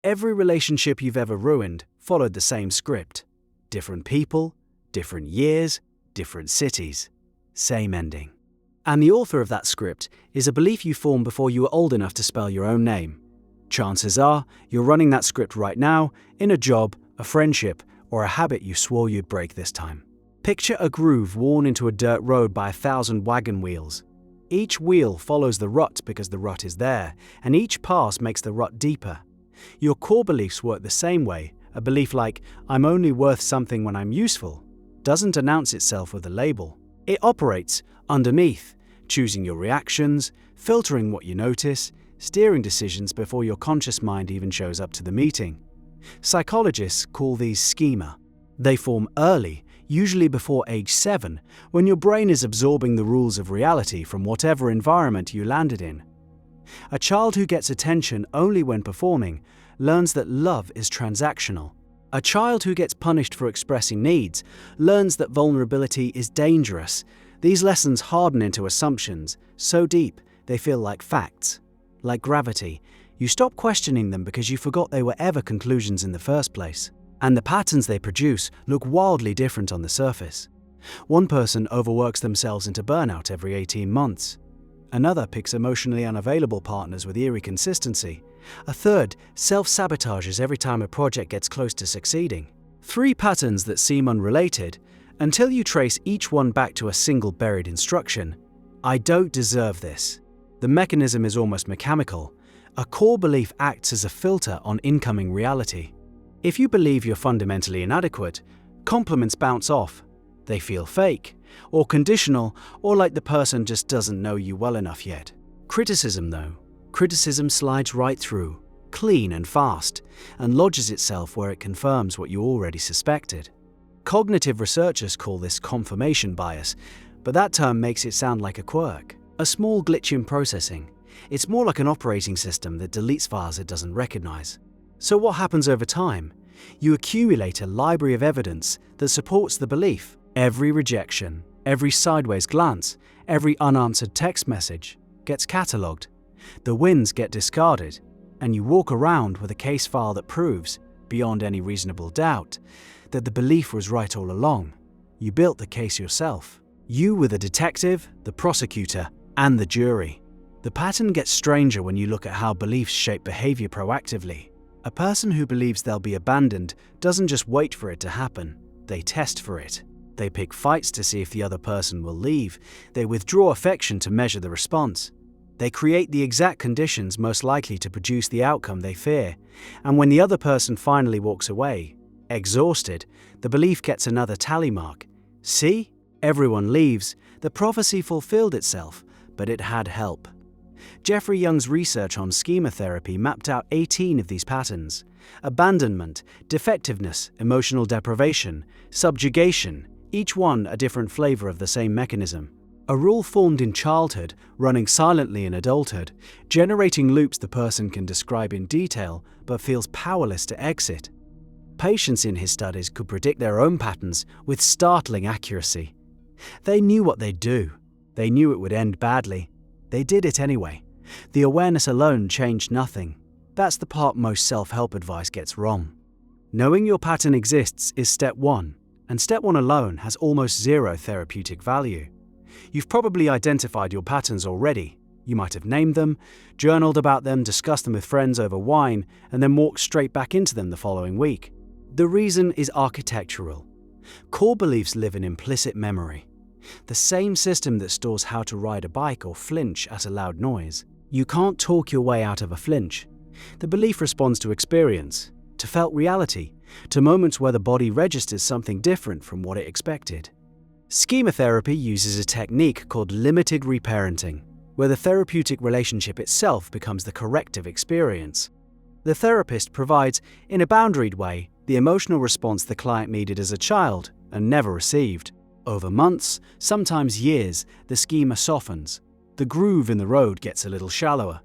Every relationship you've ever ruined followed the same script. Different people, different years, different cities. Same ending. And the author of that script is a belief you formed before you were old enough to spell your own name. Chances are, you're running that script right now in a job, a friendship, or a habit you swore you'd break this time. Picture a groove worn into a dirt road by 1,000 wagon wheels. Each wheel follows the rut because the rut is there, and each pass makes the rut deeper. Your core beliefs work the same way. A belief like, I'm only worth something when I'm useful, doesn't announce itself with a label. It operates underneath, choosing your reactions, filtering what you notice, steering decisions before your conscious mind even shows up to the meeting. Psychologists call these schema. They form early, usually before age 7, when your brain is absorbing the rules of reality from whatever environment you landed in. A child who gets attention only when performing learns that love is transactional. A child who gets punished for expressing needs learns that vulnerability is dangerous. These lessons harden into assumptions so deep they feel like facts. Like gravity, you stop questioning them because you forgot they were ever conclusions in the first place. And the patterns they produce look wildly different on the surface. One person overworks themselves into burnout every 18 months. Another picks emotionally unavailable partners with eerie consistency. A third self-sabotages every time a project gets close to succeeding. 3 patterns that seem unrelated until you trace each one back to a single buried instruction. I don't deserve this. The mechanism is almost mechanical. A core belief acts as a filter on incoming reality. If you believe you're fundamentally inadequate, compliments bounce off. They feel fake, or conditional, or like the person just doesn't know you well enough yet. Criticism, though. Criticism slides right through, clean and fast, and lodges itself where it confirms what you already suspected. Cognitive researchers call this confirmation bias, but that term makes it sound like a quirk, a small glitch in processing. It's more like an operating system that deletes files it doesn't recognize. So what happens over time? You accumulate a library of evidence that supports the belief. Every rejection, every sideways glance, every unanswered text message gets catalogued. The wins get discarded, and you walk around with a case file that proves, beyond any reasonable doubt, that the belief was right all along. You built the case yourself. You were the detective, the prosecutor, and the jury. The pattern gets stranger when you look at how beliefs shape behavior proactively. A person who believes they'll be abandoned doesn't just wait for it to happen, they test for it. They pick fights to see if the other person will leave. They withdraw affection to measure the response. They create the exact conditions most likely to produce the outcome they fear. And when the other person finally walks away, exhausted, the belief gets another tally mark. See? Everyone leaves. The prophecy fulfilled itself, but it had help. Jeffrey Young's research on schema therapy mapped out 18 of these patterns: abandonment, defectiveness, emotional deprivation, subjugation, each one a different flavor of the same mechanism. A rule formed in childhood, running silently in adulthood, generating loops the person can describe in detail but feels powerless to exit. Patients in his studies could predict their own patterns with startling accuracy. They knew what they'd do. They knew it would end badly. They did it anyway. The awareness alone changed nothing. That's the part most self-help advice gets wrong. Knowing your pattern exists is step 1, and step 1 alone has almost zero therapeutic value. You've probably identified your patterns already. You might have named them, journaled about them, discussed them with friends over wine, and then walked straight back into them the following week. The reason is architectural. Core beliefs live in implicit memory. The same system that stores how to ride a bike or flinch at a loud noise. You can't talk your way out of a flinch. The belief responds to experience, to felt reality, to moments where the body registers something different from what it expected. Schema therapy uses a technique called limited reparenting, where the therapeutic relationship itself becomes the corrective experience. The therapist provides, in a boundaried way, the emotional response the client needed as a child and never received. Over months, sometimes years, the schema softens. The groove in the road gets a little shallower.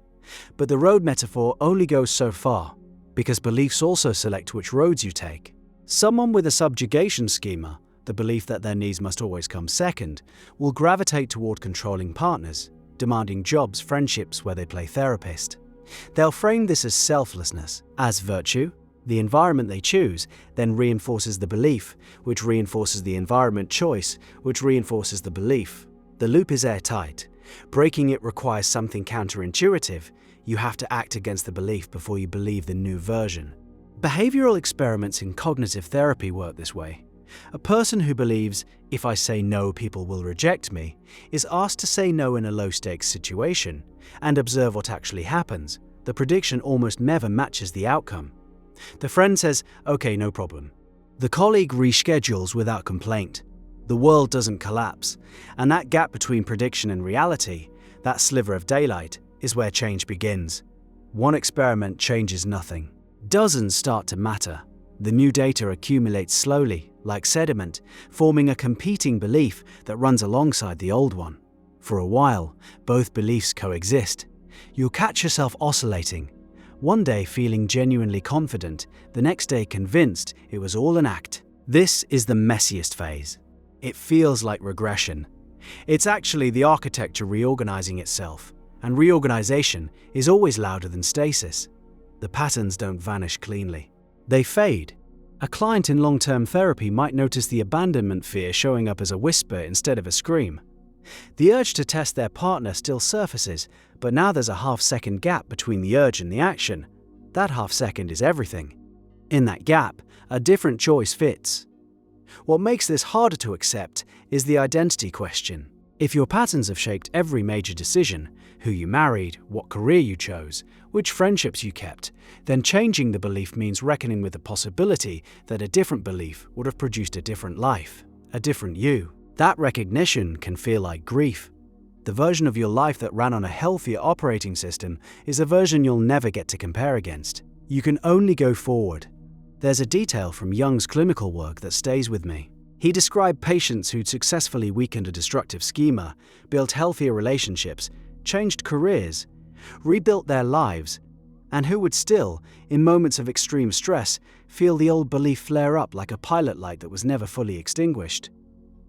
But the road metaphor only goes so far, because beliefs also select which roads you take. Someone with a subjugation schema, the belief that their needs must always come second, will gravitate toward controlling partners, demanding jobs, friendships where they play therapist. They'll frame this as selflessness, as virtue. The environment they choose then reinforces the belief, which reinforces the environment choice, which reinforces the belief. The loop is airtight. Breaking it requires something counterintuitive. You have to act against the belief before you believe the new version. Behavioral experiments in cognitive therapy work this way. A person who believes, if I say no, people will reject me, is asked to say no in a low-stakes situation and observe what actually happens. The prediction almost never matches the outcome. The friend says, "Okay, no problem." The colleague reschedules without complaint. The world doesn't collapse, and that gap between prediction and reality, that sliver of daylight, is where change begins. One experiment changes nothing. Dozens start to matter. The new data accumulates slowly, like sediment, forming a competing belief that runs alongside the old one. For a while, both beliefs coexist. You'll catch yourself oscillating. One day feeling genuinely confident, the next day convinced it was all an act. This is the messiest phase. It feels like regression. It's actually the architecture reorganizing itself, and reorganization is always louder than stasis. The patterns don't vanish cleanly. They fade. A client in long-term therapy might notice the abandonment fear showing up as a whisper instead of a scream. The urge to test their partner still surfaces, but now there's a half-second gap between the urge and the action. That half-second is everything. In that gap, a different choice fits. What makes this harder to accept is the identity question. If your patterns have shaped every major decision, who you married, what career you chose, which friendships you kept, then changing the belief means reckoning with the possibility that a different belief would have produced a different life, a different you. That recognition can feel like grief. The version of your life that ran on a healthier operating system is a version you'll never get to compare against. You can only go forward. There's a detail from Jung's clinical work that stays with me. He described patients who'd successfully weakened a destructive schema, built healthier relationships, changed careers, rebuilt their lives, and who would still, in moments of extreme stress, feel the old belief flare up like a pilot light that was never fully extinguished.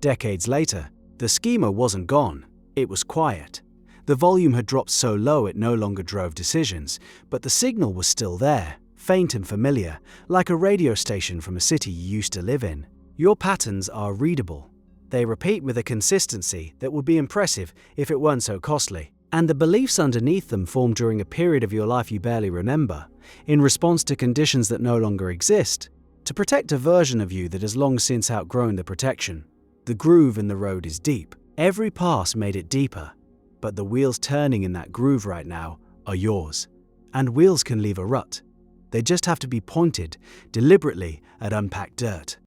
Decades later, the schema wasn't gone, it was quiet. The volume had dropped so low it no longer drove decisions, but the signal was still there, faint and familiar, like a radio station from a city you used to live in. Your patterns are readable. They repeat with a consistency that would be impressive if it weren't so costly. And the beliefs underneath them form during a period of your life you barely remember, in response to conditions that no longer exist, to protect a version of you that has long since outgrown the protection. The groove in the road is deep. Every pass made it deeper, but the wheels turning in that groove right now are yours. And wheels can leave a rut. They just have to be pointed deliberately at unpacked dirt.